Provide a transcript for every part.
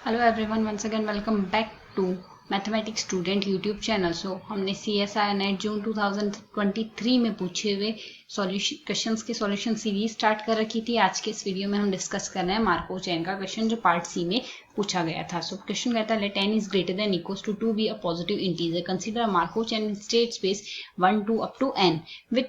Hello everyone, once again welcome back to mathematics student YouTube channel. हमने CSI NET June 2023 में पूछे हुए questions के सॉल्यूशन सीरीज स्टार्ट कर रखी थी। आज के इस वीडियो में हम डिस्कस कर रहे हैं मार्कोव चेन का क्वेश्चन जो पार्ट सी में पूछा गया था। क्वेश्चन कहता है let n is greater than equals to 2 be a positive integer, consider a Markov chain in state space 1 2 up to n with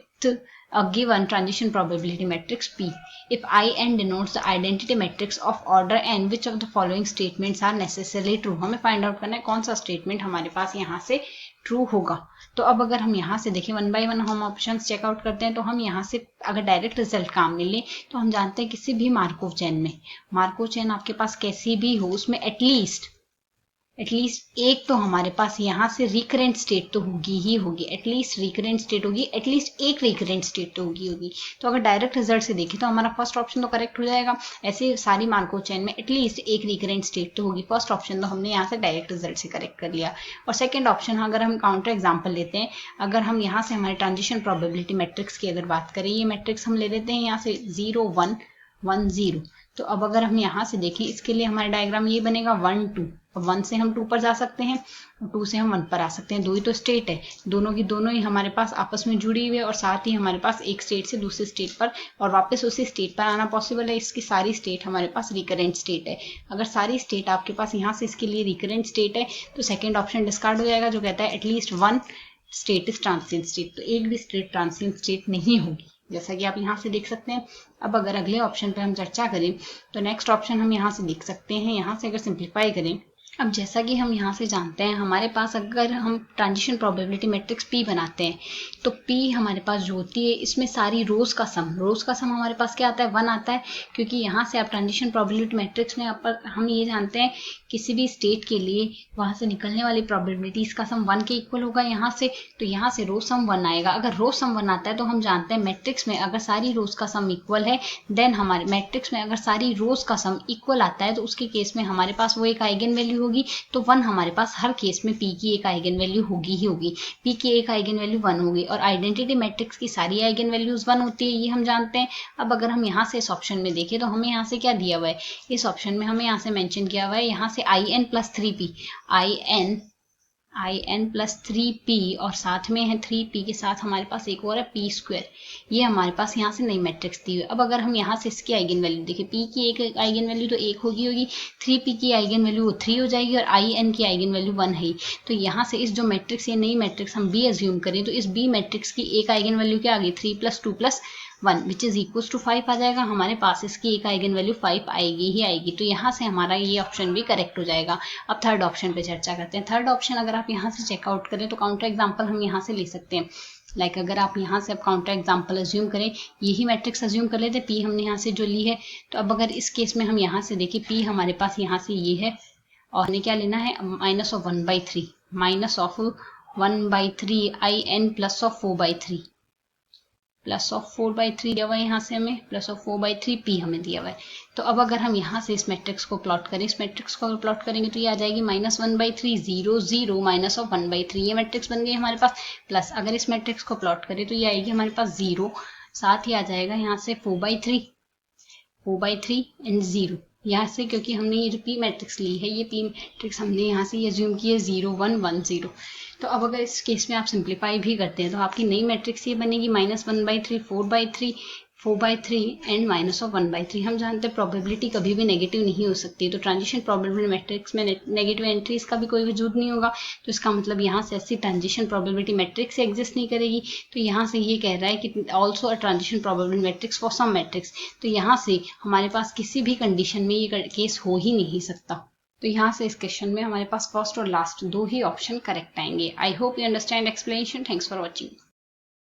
a given transition probability matrix P. If In denotes the identity matrix of order n, which of the following statements are necessarily true? हमें find out करना है कौन सा statement हमारे पास यहाँ से true होगा। तो अब अगर हम यहाँ से देखें वन बाय वन हम ऑप्शंस चेकआउट करते हैं, तो हम यहाँ से अगर डायरेक्ट रिजल्ट काम में लें तो हम जानते हैं किसी भी मार्कोव चेन आपके पास कैसी भी हो उसमें एटलीस्ट एक तो हमारे पास यहाँ से रिकरेंट स्टेट तो होगी ही होगी, एटलीस्ट रिकरेंट स्टेट होगी, एटलीस्ट एक रिकरेंट स्टेट तो होगी। तो अगर डायरेक्ट रिजल्ट से देखें तो हमारा फर्स्ट ऑप्शन तो करेक्ट हो जाएगा। ऐसे सारी मार्कोव चेन में एटलीस्ट एक रिकरेंट स्टेट तो होगी। फर्स्ट ऑप्शन तो हमने यहाँ से डायरेक्ट रिजल्ट से करेक्ट कर लिया। और सेकेंड ऑप्शन अगर हम काउंटर एग्जाम्पल लेते हैं, अगर हम यहाँ से हमारे ट्रांजिशन प्रोबेबिलिटी मैट्रिक्स की अगर बात करें, ये मैट्रिक्स हम ले लेते हैं यहाँ से 0 1 1 0। तो अब अगर हम यहाँ से देखें इसके लिए हमारा डायग्राम ये बनेगा 1 2। अब 1 से हम 2 पर जा सकते हैं और 2 से हम 1 पर आ सकते हैं। दो ही तो स्टेट है, दोनों की दोनों ही हमारे पास आपस में जुड़ी हुई है और साथ ही हमारे पास एक स्टेट से दूसरे स्टेट पर और वापस उसी स्टेट पर आना पॉसिबल है। इसकी सारी स्टेट हमारे पास रिकरेंट स्टेट है। अगर सारी स्टेट आपके पास यहाँ से इसके लिए रिकरेंट स्टेट है तो सेकेंड ऑप्शन डिस्कार्ड हो जाएगा जो कहता है at least one state is transient state. तो एक भी स्टेट ट्रांसिएंट स्टेट नहीं होगी, जैसा कि आप यहाँ से देख सकते हैं। अब अगर अगले ऑप्शन पे हम चर्चा करें तो नेक्स्ट ऑप्शन हम यहाँ से देख सकते हैं। यहाँ से अगर सिंप्लीफाई करें, अब जैसा कि हम यहाँ से जानते हैं हमारे पास अगर हम ट्रांजिशन प्रोबेबिलिटी मैट्रिक्स P बनाते हैं तो P हमारे पास जो होती है इसमें सारी रोज का सम हमारे पास क्या आता है 1 आता है, क्योंकि यहाँ से आप ट्रांजिशन प्रोबेबिलिटी मैट्रिक्स में हम ये जानते हैं किसी भी स्टेट के लिए वहां से निकलने वाली प्रोबेबिलिटीज का सम 1 के इक्वल होगा यहाँ से। तो यहाँ से रोज सम 1 आएगा। अगर रोज सम 1 आता है तो हम जानते हैं मैट्रिक्स में अगर सारी रोज का सम इक्वल है, देन हमारे मैट्रिक्स में अगर सारी रोज का सम इक्वल आता है तो उसके केस में हमारे पास वो एक आइगन वैल्यू होगी। तो 1 हमारे पास हर केस में P की एक आइगन वैल्यू होगी ही होगी। P की एक आइगन वैल्यू 1 होगी और आइडेंटिटी मैट्रिक्स की सारी आइगन वैल्यूज 1 होती है, ये हम जानते हैं। अब अगर हम यहाँ से इस ऑप्शन में देखें तो हमें यहाँ से क्या दिया हुआ है, इस ऑप्शन में हमें यहाँ से मेंशन किया हुआ है यहाँ से in plus 3p, in plus 3p और साथ में है 3p के साथ हमारे पास एक और है p स्क्वायर। ये हमारे पास यहाँ से नई मैट्रिक्स दी हुई है। अब अगर हम यहाँ से इसकी आइगन वैल्यू देखें, p की एक आइगन वैल्यू तो 1 होगी, 3p की आइगन वैल्यू वो 3 हो जाएगी और in की आइगन वैल्यू 1 है। तो यहाँ से इस जो मैट्रिक्स ये नई मैट्रिक्स हम b एज्यूम करें तो इस b मैट्रिक्स की एक आइगन वैल्यू क्या आ गई 3 + 2 + 1 विच इज इक्वल टू 5 आ जाएगा। हमारे पास इसकी एक आइगन वैल्यू 5 आएगी ही आएगी। तो यहाँ से हमारा ये ऑप्शन भी करेक्ट हो जाएगा। अब थर्ड ऑप्शन पे चर्चा करते हैं। थर्ड ऑप्शन अगर आप यहाँ से चेकआउट करें तो काउंटर एग्जाम्पल हम यहाँ से ले सकते हैं। लाइक अगर आप यहाँ से अब काउंटर एग्जाम्पल अज्यूम करें, यही मैट्रिक्स अज्यूम कर लेते, P हमने यहाँ से जो ली है। तो अब अगर इस केस में हम यहाँ से देखें P हमारे पास यहाँ से ये है और हमें क्या लेना है -1/3 in plus of 4/3 plus of 4/3 दिया हुआ है यहाँ से हमें, प्लस ऑफ 4/3 P हमें दिया हुआ है। तो अब अगर हम यहाँ से इस मैट्रिक्स को प्लॉट करें, इस मैट्रिक्स को अगर प्लॉट करेंगे तो ये आ जाएगी -1/3 0 0 -1/3। ये मैट्रिक्स बन गई हमारे पास। प्लस अगर इस मैट्रिक्स को प्लॉट करें तो ये आएगी हमारे पास 0, साथ ही आ जाएगा यहाँ से 4/3 एंड 0 यहाँ से, क्योंकि हमने ये जो P मैट्रिक्स ली है ये P मैट्रिक्स हमने यहाँ से ये अज्यूम की है 0 1 1 0। तो अब अगर इस केस में आप सिंप्लीफाई भी करते हैं तो आपकी नई मैट्रिक्स ये बनेगी -1/3 4/3 एंड -1/3। हम जानते हैं प्रोबेबिलिटी कभी भी नेगेटिव नहीं हो सकती, तो ट्रांजिशन प्रोबेबिलिटी मैट्रिक्स में नेगेटिव एंट्रीज का भी कोई वजूद नहीं होगा। तो इसका मतलब यहाँ से ऐसी ट्रांजिशन प्रोबेबिलिटी मैट्रिक्स एग्जिस्ट नहीं करेगी। तो यहाँ से ये कह रहा है कि also a transition probability matrix for some matrix. तो यहाँ से हमारे पास किसी भी कंडीशन में ये केस हो ही नहीं सकता। तो यहाँ से इस क्वेश्चन में हमारे पास फर्स्ट और लास्ट दो ही ऑप्शन करेक्ट आएंगे। I hope you understand explanation. Thanks for watching.